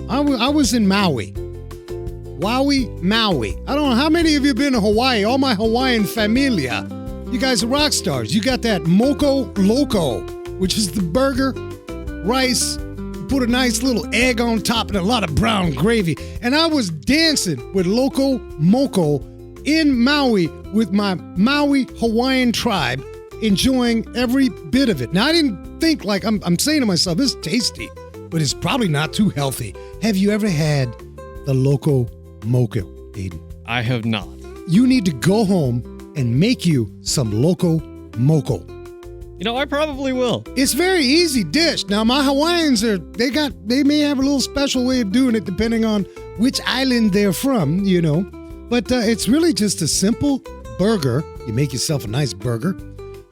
I was in Maui. Maui. I don't know how many of you have been to Hawaii. All my Hawaiian familia. You guys are rock stars. You got that Moco Loco, which is the burger, rice, put a nice little egg on top and a lot of brown gravy. And I was dancing with Loco Moco in Maui with my Maui Hawaiian tribe, enjoying every bit of it. Now, I didn't think, like, I'm saying to myself, this is tasty, but it's probably not too healthy. Have you ever had the Loco Moco, Aiden? I have not. You need to go home and make you some Loco Moco. You know, I probably will. It's a very easy dish. Now, my Hawaiians they may have a little special way of doing it depending on which island they're from, you know. But it's really just a simple burger. You make yourself a nice burger.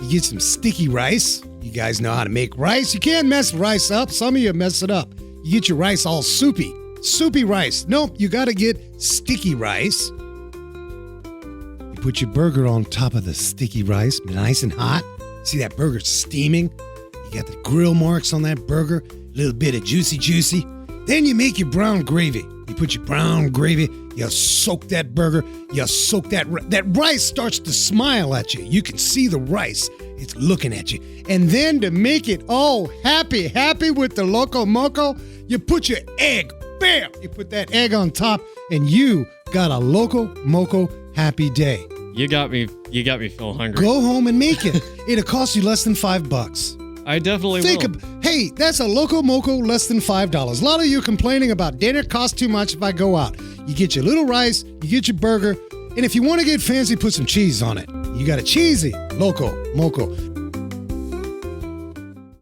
You get some sticky rice. You guys know how to make rice. You can't mess rice up. Some of you mess it up. You get your rice all soupy. Soupy rice. Nope, you got to get sticky rice. You put your burger on top of the sticky rice, nice and hot. See that burger steaming? You got the grill marks on that burger, a little bit of juicy. Then you make your brown gravy. You put your brown gravy, you soak that burger, you soak that rice starts to smile at you. You can see the rice. It's looking at you. And then to make it all happy with the Loco Moco, you put your egg. Bam! You put that egg on top, and you got a Loco Moco happy day. You got me feeling hungry. Go home and make it. It'll cost you less than $5. I definitely will. Hey, that's a Loco Moco less than $5. A lot of you complaining about dinner costs too much if I go out. You get your little rice, you get your burger, and if you want to get fancy, put some cheese on it. You got a cheesy Loco Moco.